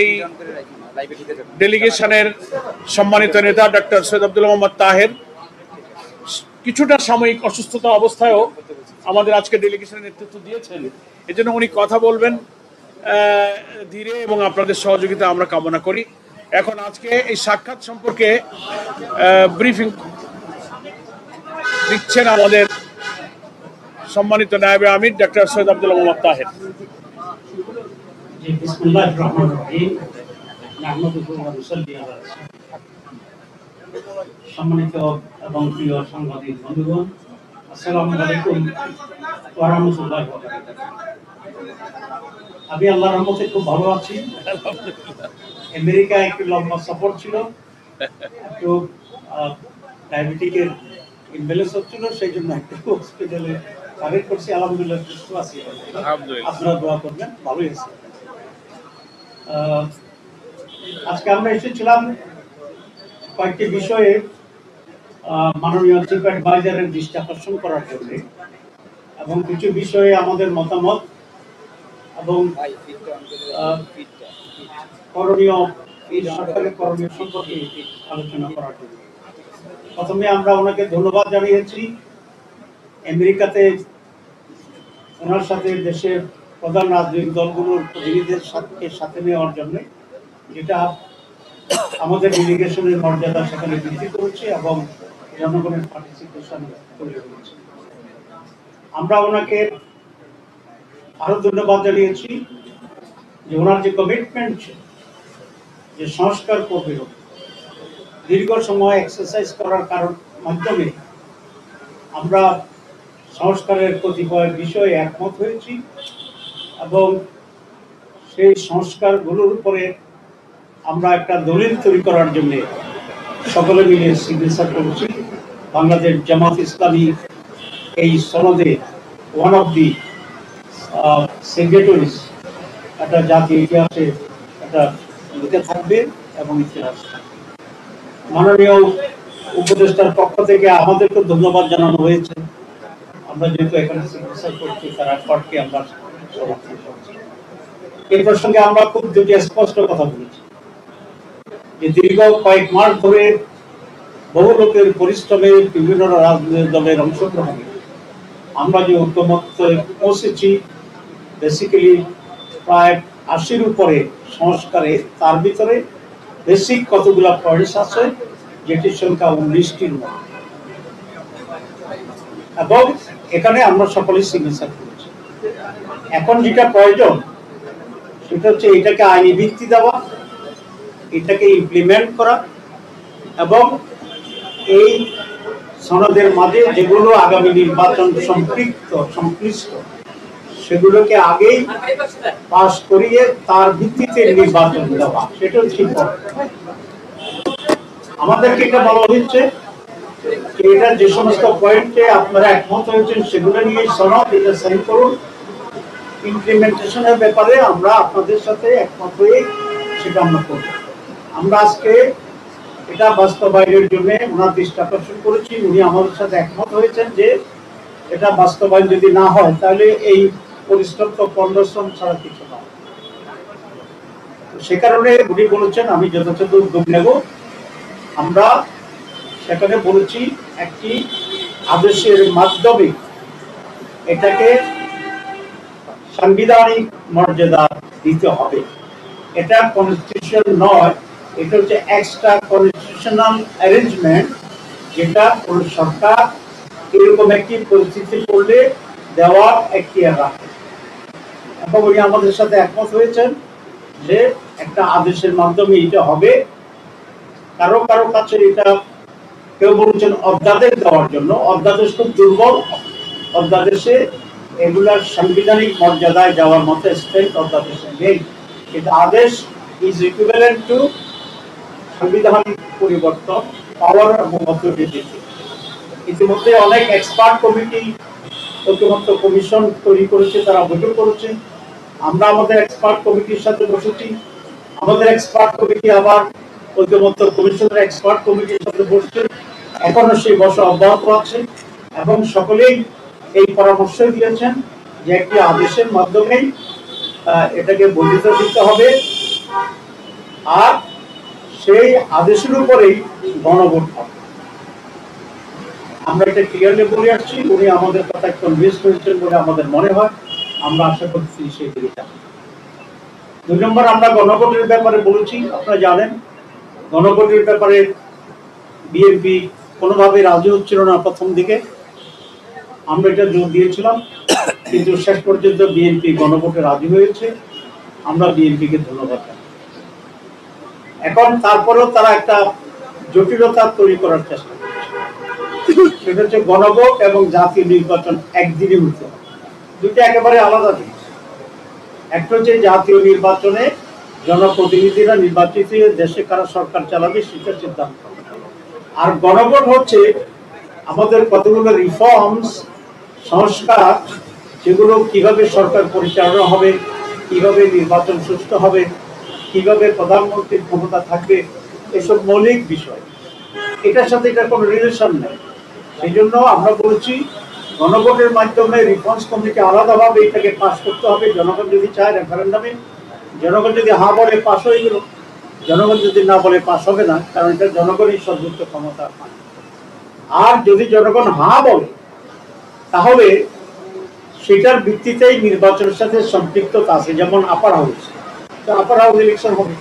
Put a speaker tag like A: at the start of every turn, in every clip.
A: এই ডেলিগেশনের সম্মানিত নেতা ডক্টর সৈয়দ আব্দুল মোহাম্মদ তাহের কিছুটা সাময়িক অসুস্থতা অবস্থায়ও আমাদের আজকে ডেলিগেশনের নেতৃত্ব দিয়েছেন। এজন্য উনি কথা বলবেন ধীরে এবং আপনাদের সহযোগিতা আমরা কামনা করি। এখন আজকে এই সাক্ষাৎ সম্পর্কে ব্রিফিং দিচ্ছেন আমাদের সম্মানিত নায়েবে আমির ডক্টর সৈয়দ আব্দুল মোহাম্মদ তাহের।
B: সম্মানিত এবং প্রিয় সাংবাদিক বন্ধুগণ, আসসালামু আলাইকুম ওয়া রাহমাতুল্লাহি ওয়া বারাকাতুহু। আমি আল্লাহর রহমতে খুব ভালো আছি। আমেরিকায় একটু লম্বা সফর ছিল, একটু ডায়াবেটিকের ইমব্যালেন্স হচ্ছিল, সেই জন্য একটু হসপিটালে অ্যাডমিট করছি। আলহামদুলিল্লাহ সুস্থ আছি, আপনারা দোয়া করবেন, ভালোই আছি। আজকে আমরা এসেছিলাম কয়েকটি বিষয়ে মাননীয় চিফ অ্যাডভাইজারের দৃষ্টি আকর্ষণ করার জন্য এবং কিছু বিষয়ে আমাদের মতামত এবং করণীয়, এই সরকারের করণীয় সম্পর্কে আলোচনা করার জন্য। প্রথমে আমরা ওনাকে ধন্যবাদ জানিয়েছি আমেরিকাতে ওনার সাথে দেশের প্রধান রাজনৈতিক দলগুলোর প্রতিনিধিদের সাথে নেওয়ার জন্য, যেটা আমাদের ডেলিগেশনের মর্যাদা সেখানে বৃদ্ধি করেছে এবং জনগণের পার্টিসিপেশন তৈরি করেছে। আমরা ওনাকে আরো ধন্যবাদ জানিয়েছি যে ওনার যে কমিটমেন্ট, যে সংস্কার করবে, দীর্ঘ সময় এক্সারসাইজ করার মাধ্যমে আমরা সংস্কারের কতিপয় বিষয়ে একমত হয়েছি এবং সেই সংস্কারগুলোর উপরে আমরা একটা দলিল তৈরি করার জন্য সকলে মিলে সিগনেচার করেছি। বাংলাদেশ জামাত ইসলামী এই সনদে ওয়ান অফ দি সিগনেটরিজ, একটা জাতীয় ইতিহাসে একটা লিখে থাকবে এবং ইতিহাস। মাননীয় উপদেষ্টার পক্ষ থেকে আমাদেরকে ধন্যবাদ জানানো হয়েছে। আমরা যেহেতু এখানে সিগনেচার করছি, তার এফর্টকে আমরা সমর্থন করছি। এই প্রসঙ্গে আমরা খুব দুটি স্পষ্ট কথা বলেছি যে দীর্ঘ কয়েক মাস ধরে বহু লোকের পরিশ্রমে, বিভিন্ন রাজনৈতিক দলের অংশগ্রহণে আমরা যে ঐক্যমত্যে পৌঁছেছি, বেসিক্যালি প্রায় ৮০-র উপরে সংস্কারে, তার ভিতরে বেসিক কতগুলো পয়েন্টস আছে যেটির সংখ্যা ১৯টির মতো, এবং এখানে আমরা সকলেই সিগনেচার করেছি। এখন যেটা প্রয়োজন সেটা হচ্ছে এটাকে আইনি ভিত্তি দেওয়া, এটাকে ইমপ্লিমেন্ট করা এবং এই সনদের মাঝে যেগুলো আগামী নির্বাচন সংশ্লিষ্ট সেগুলোকে আগেই পাস করিয়ে তার ভিত্তিতে নির্বাচন দেওয়া, সেটা ঠিক। আমাদেরকে এটা বলা হচ্ছে যে এটা যে সমস্ত পয়েন্টে আপনারা একমত হয়েছেন সেগুলো নিয়ে সনদ, এটা সাইন করুন। ইমপ্লিমেন্টেশনের ব্যাপারে আমরা আপনাদের সাথে একমত হয়ে সেটা আমরা করব। আমরা আজকে এটা বাস্তবায়নের জন্য ওনার দৃষ্টি আকর্ষণ করেছি। উনি আমাদের সাথে একমত হয়েছেন যে এটা বাস্তবায়ন যদি না হয় তাহলে এই পরিশ্রম তো পরিশ্রম ছাড়া কিছু না। সে কারণে উনি বলেছেন আমি যথাযথ উদ্যোগ নেব। আমরা সেখানে বলেছি একটি আদেশের মাধ্যমে এটাকে সাংবিধানিক মর্যাদা দিতে হবে। এটা কনস্টিটিউশন নয়, এটা হচ্ছে এক্সট্রা কনস্টিটিউশনাল অ্যারেঞ্জমেন্ট, যেটা কোন সরকার এরকম একটি পরিস্থিতি পড়লে দেওয়ার এখতিয়ার রাখে। এবং উনি আমাদের সাথে একমত হয়েছেন যে একটা আদেশের মাধ্যমে এটা হবে। কারো কারো কাছে এটা কেউ বলছেন অধ্যাদেশ দেওয়ার জন্য, অধ্যাদেশ খুব দুর্বল। অধ্যাদেশে এগুলার সাংবিধানিক মর্যাদায় যাওয়ার মতো স্ট্রেংথ অধ্যাদেশে নেই, কিন্তু আদেশ ইজ ইকুইভ্যালেন্ট টু সাংবিধানিক পরিবর্তন, পাওয়ার এবং অথরিটি। ইতিমধ্যে অনেক এক্সপার্ট কমিটি, ঐক্যমত্য কমিশন তৈরি করেছে, তারা বৈঠক করেছে। আমরা আমাদের এক্সপার্ট কমিটির সাথে বসেছি। আমাদের এক্সপার্ট কমিটি আবার ঐক্যমত্য কমিশনের এক্সপার্ট কমিটির সাথে বসছে। এখনো সেই বসা অব্যাহত আছে এবং সকলেই এই পরামর্শ দিয়েছেন যে একটি আদেশের মাধ্যমেই এটাকে বৈধতা দিতে হবে আর সেই আদেশের উপরেই গণভোট হবে। আমরা এটা ক্লিয়ারলি বলে আসছি, উনি আমাদের কথায় কনভিন্স হয়েছেন বলে আমাদের মনে হয়। আমরা আশা করছি সেই দিকে যাবো। 2 নম্বর, আমরা গণভোটের ব্যাপারে বলেছি, আপনারা জানেন গণভোটের ব্যাপারে বিএনপি কোনোভাবে রাজি হচ্ছিল না প্রথম দিকে। আমরা এটা জোর দিয়েছিলাম, কিন্তু শেষ পর্যন্ত বিএনপি গণভোটে রাজি হয়েছে। আমরা বিএনপিকে ধন্যবাদ জানাই। এখন তারপরেও তারা একটা জটিলতা তৈরি করার চেষ্টা করছে, সেটা হচ্ছে গণভোট এবং জাতীয় নির্বাচন একদিনই হতে হবে। দুইটা একেবারে আলাদা জিনিস। একটা হচ্ছে জাতীয় নির্বাচনে জনপ্রতিনিধিরা নির্বাচিত দেশে কারা সরকার চালাবে সেটা সিদ্ধান্ত, আর গণভোট হচ্ছে আমাদের কতগুলো রিফর্মস, সংস্কার, যেগুলো কিভাবে সরকার পরিচালনা হবে, কিভাবে নির্বাচন সুষ্ঠু হবে, কিভাবে প্রধানমন্ত্রীর ক্ষমতা থাকবে, এসব মৌলিক বিষয়। এটার সাথে এটার কোনো রিলেশন নেই। সেই জন্য আমরা বলেছি গণভোটের মাধ্যমে রিফর্মস কমিটি আলাদাভাবে এটাকে পাস করতে হবে। জনগণ যদি চায় রেফারেন্ডামে, জনগণ যদি হ্যাঁ বলে পাস হয়ে গেল, জনগণ যদি না বলে পাস হবে না, কারণ এটা জনগণই সর্বোচ্চ ক্ষমতা পায়। আর যদি জনগণ হ্যাঁ বলে তাহলে সেটার ভিত্তিতেই নির্বাচনের সাথে সম্পৃক্ততা আছে, যেমন আপার হাউস, তো আপার হাউস ইলেকশন হবে।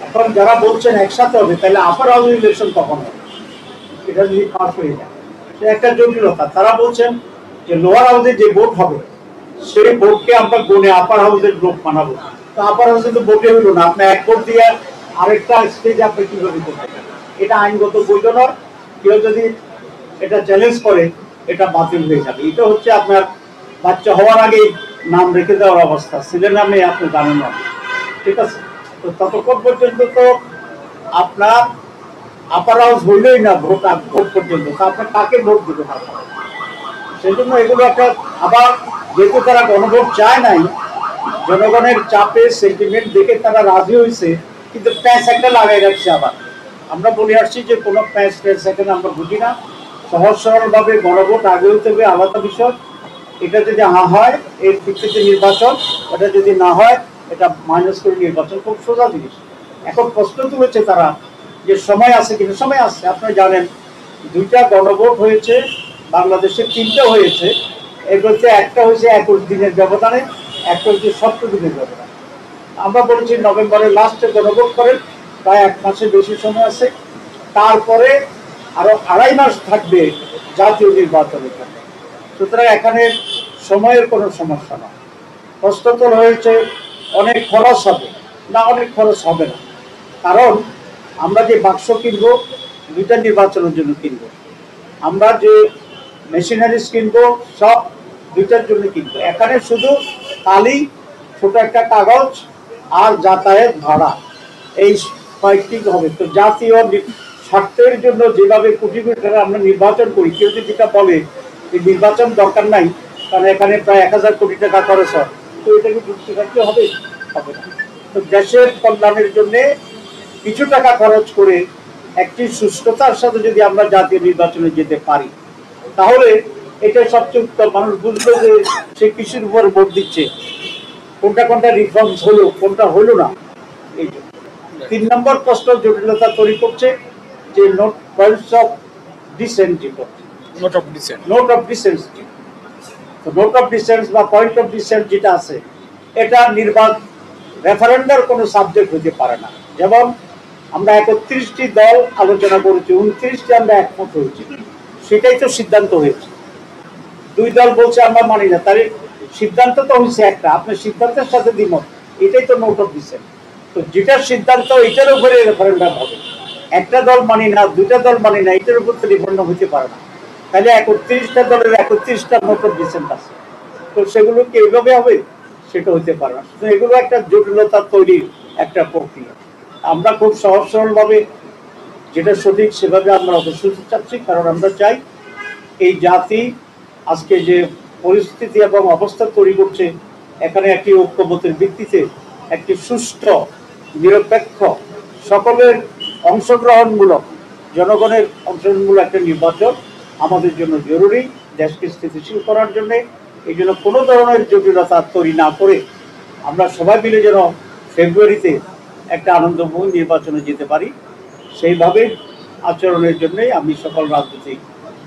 B: এখন যারা বলছেন একসাথে হবে, তাহলে আপার হাউস ইলেকশন কখন হবে? এটা যদি পাস হয়ে যায় সে একটা জটিলতা। তারা বলছেন যে লোয়ার হাউসে যে ভোট হবে সেই ভোটকে আমরা গুনে আপার হাউসের গ্রুপ বানাবো। তো আপার হাউসে তো ভোটে হইল না, আপনি এক ভোট দিয়ে আরেকটা স্টেজ আপনি কিভাবে করতে পারেন? এটা আইনগত বৈধ নয়। কেউ যদি এটা চ্যালেঞ্জ করে এটা বাতিল হয়ে যাবে। এটা হচ্ছে আপনার বাচ্চা হওয়ার আগে নাম রেখে দেওয়ার অবস্থা, ছেলের নামে আপনি জানেন না, ঠিক আছে? তো ততক্ষণ পর্যন্ত তো আপনার আপার হাউস হইলেই না ভোট পর্যন্ত, তো আপনার কাকে ভোট দিতে পারবেন? সেই জন্য এগুলো একটা, আবার যেহেতু তারা গণভোট চায় নাই, জনগণের চাপে সেন্টিমেন্ট দেখে তারা রাজি হয়েছে, কিন্তু প্যাঁচ একটা লাগাই রাখছে। আবার আমরা বলে আসছি যে কোনো প্যাঁচ এখানে আমরা বুঝি না। সহজ সরলভাবে গণভোট আগে হইতে হবে, আলাদা বিষয়। এটা যদি হ্যাঁ হয় এর ভিত্তিতে নির্বাচন, এটা যদি না হয় এটা মাইনাস করে নির্বাচন, খুব সোজা জিনিস। এখন প্রশ্ন তুলেছে তারা যে সময় আছে কিনা। সময় আছে, আপনারা জানেন 2টা গণভোট হয়েছে বাংলাদেশে, 3টা হয়েছে। এর মধ্যে একটা হয়েছে 21 দিনের ব্যবধানে, একটা হচ্ছে 17 দিনের ব্যবধানে। আমরা বলেছি নভেম্বরের লাস্টে গণভোট করেন, প্রায় 1 মাসের বেশি সময় আছে। তারপরে আরো 2.5 মাস থাকবে জাতীয় নির্বাচনের জন্য। সুতরাং এখানে সময়ের কোনো সমস্যা না। প্রশ্ন তোলা হয়েছে অনেক খরচ হবে না, অনেক খরচ হবে না। কারণ আমরা যে বাক্স কিনবো 2টা নির্বাচনের জন্য কিনবো, আমরা যে মেশিনারিজ কিনবো সব 2টার জন্য কিনবো। এখানে শুধু খালি ছোট একটা কাগজ আর যাতায়াত ভাড়া, এই কয়েকটি হবে। তো জাতীয় স্বার্থের জন্য যেভাবে কোটি কোটি টাকা আমরা নির্বাচন করি, কেউ যদি যেটা বলে এই নির্বাচন দরকার নাই, কারণ এখানে প্রায় 1000 কোটি টাকা খরচ হয়, তো এটাকে যুক্তি রাখতে হবে হবে না। তো দেশের কল্যাণের জন্য কিছু টাকা খরচ করে একটি সুস্থতার সাথে যদি আমরা জাতীয় নির্বাচনে যেতে পারি, তাহলে এটা সবচেয়ে উত্তম। মানুষ বুঝবে যে সে কৃষির উপর ভোট দিচ্ছে, কোনটা কোনটা রিফর্মস হলো, কোনটা হলো না। এই জন্য 3 নম্বর প্রশ্ন জটিলতা তৈরি করছে যে note points of dissent, note of dissent. তো নোট অফ ডিসেন্ট বা পয়েন্ট অফ ডিসেন্ট যেটা আছে, এটা রেফারেন্ডার কোনো সাবজেক্ট হতে পারে না। যেমন আমরা 31টি দল আলোচনা করেছি, 29টি আমরা একমত হয়েছি, সেটাই তো সিদ্ধান্ত হয়েছে। 2 দল বলছে আমরা মানি না, তার সিদ্ধান্ত তো হয়েছে একটা, আপনার সিদ্ধান্তের সাথে দ্বিমত, এটাই তো নোট অফ ডিসেন্ট। তো যেটার সিদ্ধান্ত এটার উপরে রেফারেন্ডাম হবে। একটা দল মানি না, 2টা দল মানি না, এটার উপর তো রেফারেন্ডাম হতে পারে না। তাহলে 31টা দলের 31টা নোট অফ ডিসেন্ট আছে, তো সেগুলো কি এইভাবে হবে? সেটা হতে পারে না। তো এগুলো একটা জটিলতা তৈরির একটা প্রক্রিয়া। আমরা খুব সহজ সরলভাবে যেটা সঠিক সেভাবে আমরা অবশ্যই চাচ্ছি, কারণ আমরা চাই এই জাতি আজকে যে পরিস্থিতি এবং অবস্থা তৈরি করছে, এখানে একটি ঐক্যমতের ভিত্তিতে একটি সুষ্ঠু, নিরপেক্ষ, সকলের অংশগ্রহণমূলক, জনগণের অংশগ্রহণমূলক একটা নির্বাচন আমাদের জন্য জরুরি, দেশকে স্থিতিশীল করার জন্য। এই জন্য কোনো ধরনের জটিলতা তৈরি না করে আমরা সবাই মিলে যেন ফেব্রুয়ারিতে একটা আনন্দময় নির্বাচনে যেতে পারি। সেইভাবে আচরণের জন্যই আমি সকল রাজনৈতিক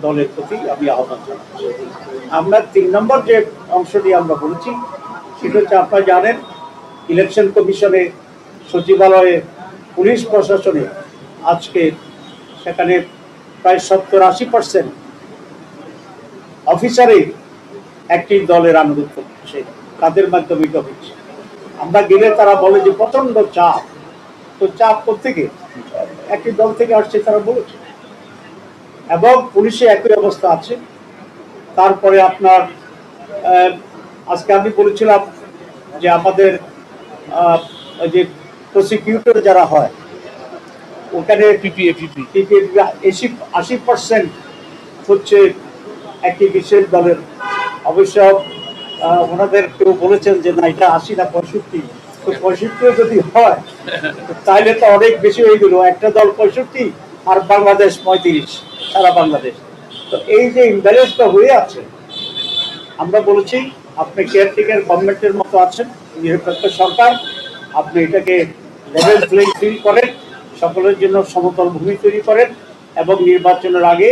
B: দলের প্রতি আমি আহ্বান জানাচ্ছি। আমরা 3 নম্বর যে অংশটি আমরা বলেছি সেটা হচ্ছে, আপনারা জানেন ইলেকশন কমিশনে, সচিবালয়ে, পুলিশ প্রশাসনে আজকে সেখানে প্রায় 70-80% অফিসারই একটি দলের আনুগত্য করছে, তাদের মাধ্যমে এটা হচ্ছে। আমরা গেলে তারা বলে যে প্রচন্ড চাপ। তো চাপ কোত্থেকে? একটি দল থেকে আসছে তারা বলেছে, এবং পুলিশে একই অবস্থা আছে। তারপরে আপনার আজকে আমি বলেছিলাম যে আমাদের যে প্রসিকিউটর যারা হয় ওখানে 80% হচ্ছে একটি বিশেষ দলের। অবশ্য ওনাদের কেউ বলেছেন যে না, এটা 80 না 65, তো 65 যদি হয় তাহলে তো অনেক বেশি হয়ে গেল। একটা দল 65 আর বাংলাদেশ 35, সারা বাংলাদেশ। তো এই যে ইমব্যালেন্সটা হয়ে আছে, আমরা বলেছি আপনি কেয়ারটেকার গভর্নমেন্টের মতো আছেন, নিরপেক্ষ সরকার, আপনি এটাকে লেভেল প্লেইং ফিল্ড করেন, সকলের জন্য সমতল ভূমি তৈরি করেন, এবং নির্বাচনের আগে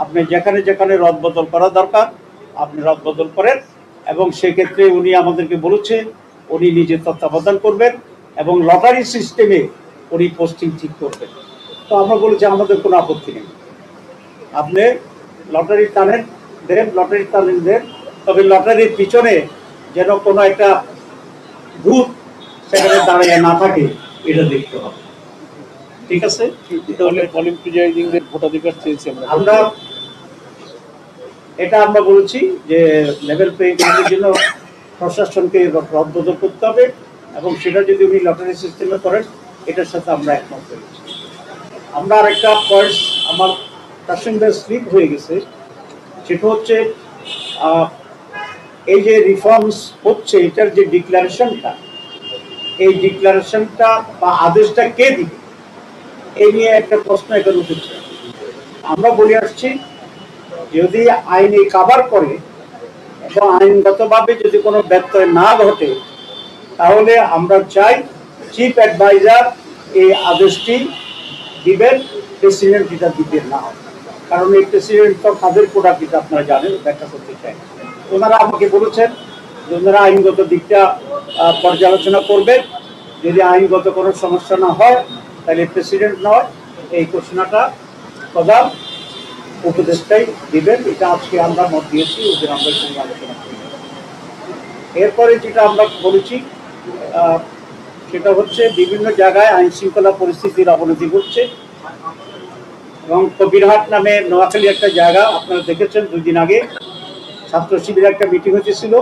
B: আপনি যেখানে যেখানে রদবদল করা দরকার আপনি রদবদল করেন। এবং সেক্ষেত্রে উনি আমাদেরকে বলেছে উনি নিজে তত্ত্বাবধান করবেন এবং লটারি সিস্টেমে উনি পোস্টিং ঠিক করবেন। তো আমরা বলেছি আমাদের কোনো আপত্তি নেই, আপনি লটারি টানেন দেন, লটারি টানেন দেন, তবে লটারির পিছনে যেন কোনো একটা ভূত সেখানে দাঁড়িয়ে না থাকে, এটা দেখতে হবে। ঠিক আছে?
A: ভোটাধিকার চেয়েছি
B: আমরা এটা আমরা বলেছি যে লেভেল প্লেইং ফিল্ডের জন্য প্রশাসনকে রদবদল করতে হবে, এবং সেটা যদি উনি লটারি সিস্টেমে করেন এটার সাথে আমরা একমত করেছি। আমরা আরেকটা পয়েন্ট আমার তার সঙ্গে স্লিপ হয়ে গেছে, সেটা হচ্ছে এই যে রিফর্মস হচ্ছে এটার যে ডিক্লারেশনটা, এই ডিক্লারেশনটা বা আদেশটা কে দিবে এই নিয়ে একটা প্রশ্ন এখানে উঠেছে। আমরা বলে আসছি যদি আইনে কাভার করে এবং আইনগতভাবে যদি কোনো ব্যত্যয় না ঘটে, তাহলে আমরা চাই চিফ অ্যাডভাইজার এই আদেশটি দিবেন, প্রেসিডেন্ট এটা দিবেন না। কারণ এই প্রেসিডেন্ট তো তাদের প্রোডাক্ট, এটা আপনারা জানেন, ব্যাখ্যা করতে চাই। ওনারা আমাকে বলেছেন যে ওনারা আইনগত দিকটা পর্যালোচনা করবেন, যদি আইনগত কোনো সমস্যা না হয় তাহলে প্রেসিডেন্ট নয়, এই ঘোষণাটা প্রধান উপদেষ্টাই দিবেন। এটা আজকে আমরা মত দিয়েছি, ওদের আমরা সঙ্গে আলোচনা করি। এরপরে যেটা আমরা বলেছি সেটা হচ্ছে বিভিন্ন জায়গায় আইন শৃঙ্খলা পরিস্থিতির অবনতি ঘটছে, এবং কবিরহাট নামে নোয়াখালী একটা জায়গা আপনারা দেখেছেন 2 দিন আগে ছাত্র শিবিরের একটা মিটিং হয়েছিল,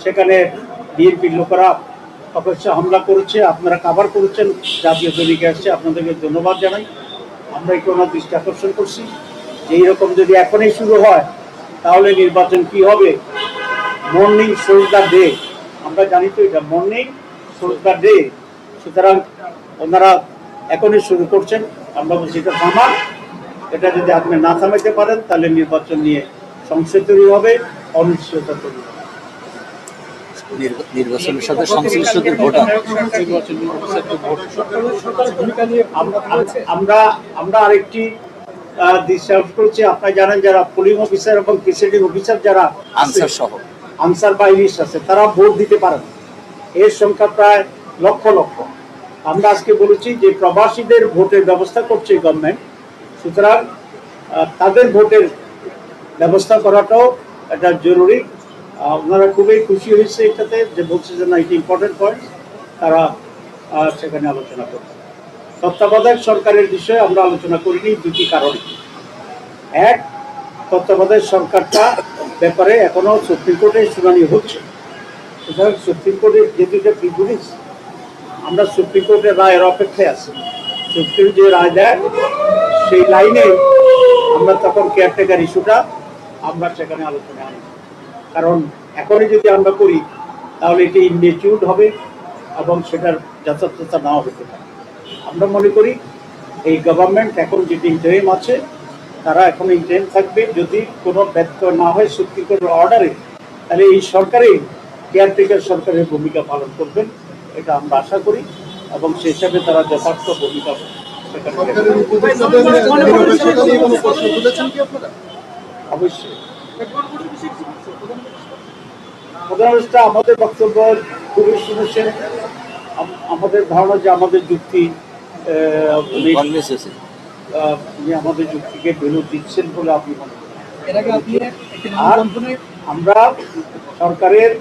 B: সেখানে বিএনপির লোকেরা অবশ্যই হামলা করেছে, আপনারা কাভার করেছেন, জাতীয় দৈনিকে আসছে, আপনাদেরকে ধন্যবাদ জানাই। আমরা একটু ওনার দৃষ্টি আকর্ষণ করছি যে এইরকম যদি এখনই শুরু হয় তাহলে নির্বাচন কি হবে। মর্নিং সজদা ডে, আমরা জানি তো এটা মর্নিং সজদা ডে, সুতরাং ওনারা এখনই শুরু করছেন। আমরা বলছি এটা থামান, এটা যদি আপনি না থামাইতে পারেন তাহলে নির্বাচন নিয়ে সংশয় তৈরি হবে, অনিশ্চয়তা তৈরি হবে।
C: নির্বাচনের সাথে সংশ্লিষ্টদের ভোটার
B: আমরা আরেকটি দৃষ্টি করছি। আপনারা জানেন যারা পোলিং অফিসার এবং প্রিসাইডিং অফিসার যারা
C: আনসার সহ
B: আনসার বা ইলিশ আছে তারা ভোট দিতে পারেন, এর সংখ্যা প্রায় লক্ষ লক্ষ। আমরা আজকে বলেছি যে প্রবাসীদের ভোটের ব্যবস্থা করছে গভর্নমেন্ট, সুতরাং তাদের ভোটের ব্যবস্থা করাটাও এটা জরুরি। ওনারা খুবই খুশি হয়েছে এটাতে, যে বলছে যে না এটা ইম্পর্টেন্ট পয়েন্ট, তারা সেখানে আলোচনা করছে। তত্ত্বাবধায়ক সরকারের বিষয়ে আমরা আলোচনা করিনি 2টি কারণে। এক, তত্ত্বাবধায়ক সরকারটা ব্যাপারে এখনো সুপ্রিম কোর্টে শুনানি হচ্ছে, সুতরাং সুপ্রিম কোর্টের যে 2টা প্রিজুডিস, আমরা সুপ্রিম কোর্টের রায়ের অপেক্ষায় আছি। সুপ্রিম যে রায় দেয় সেই লাইনে আমরা তখন কেয়ারটেকার ইস্যুটা আমরা সেখানে আলোচনা আনি, কারণ এখনই যদি আমরা করি তাহলে এটি ইনমেচিউরড হবে এবং সেটার যথার্থতা নাও হতে পারে। আমরা মনে করি এই গভর্নমেন্ট এখন যে ইন্টারিম আছে তারা এখন ইন্টারিম থাকবে, যদি কোনো ব্যত্যয় না হয় সুপ্রিম কোর্টের অর্ডারে, তাহলে এই সরকারেই কেয়ারটেকার সরকারের ভূমিকা পালন করবেন, এটা আমরা আশা করি। এবং সেই হিসাবে তারা যথার্থ ভূমিকা সেখানে নেবে।
D: সরকারের উপদেষ্টাদের নিরপেক্ষতা নিয়ে কোনো প্রশ্ন তুলেছেন কি আপনারা?
B: অবশ্যই প্রধান উপদেষ্টা আমাদের বক্তব্য খুবই শুনেছেন। আমাদের ধারণা যে আমাদের যুক্তি
C: কনভিন্স হয়েছে।
B: উনি আমাদের যুক্তিকে বিরোধ দিচ্ছেন বলে আপনি মনে করেন।
D: এর আগে আপনি একটি
B: আর আমরা সরকারের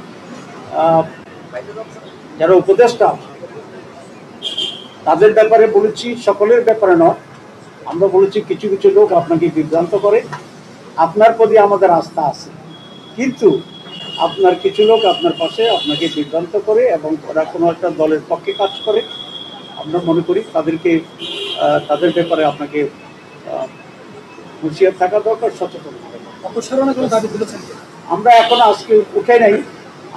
B: যারা উপদেষ্টা তাদের ব্যাপারে বলেছি, সকলের ব্যাপারে নয়। আমরা বলেছি কিছু কিছু লোক আপনাকে বিভ্রান্ত করে, আপনার প্রতি আমাদের আস্থা আছে, কিন্তু আপনার কিছু লোক আপনার পাশে আপনাকে বিভ্রান্ত করে এবং ওরা কোনো একটা দলের পক্ষে কাজ করে। আমরা মনে করি তাদেরকে তাদের ব্যাপারে আপনাকে হুঁশিয়ার থাকা দরকার, সচেতন থাকা দরকার।
D: অপসারণের কোনো দাবি তুলেছেন?
B: আমরা এখন আজকে উঠে নাই,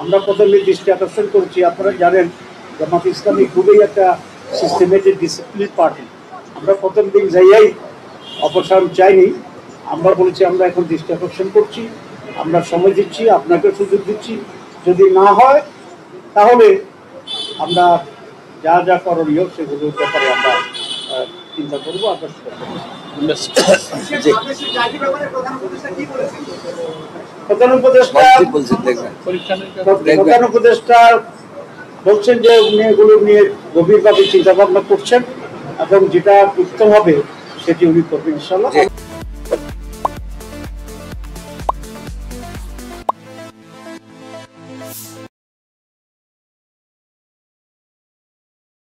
B: আমরা প্রথমে দৃষ্টি আকর্ষণ করছি। আপনারা জানেন জামাত ইসলামী খুবই একটা সিস্টেমেটিক ডিসিপ্লিন পার্টি। আমরা প্রথম দিন যাইয়াই অপসারণ চাইনি, আমরা বলেছি আমরা এখন দৃষ্টি আকর্ষণ করছি, আমরা সময় দিচ্ছি, আপনাকে সুযোগ দিচ্ছি। যদি না হয় তাহলে আমরা যা যা করণীয় সেগুলোর ব্যাপারে আমরা চিন্তা করবো। আপনার
C: জি,
B: প্রধান উপদেষ্টা
C: ঠিক বলছেন, দেখবেন।
B: প্রধান উপদেষ্টা বলছেন যে উনি এগুলো নিয়ে গভীরভাবে চিন্তা ভাবনা করছেন এবং যেটা উত্তম হবে সেটি উনি করবেন ইনশাআল্লাহ।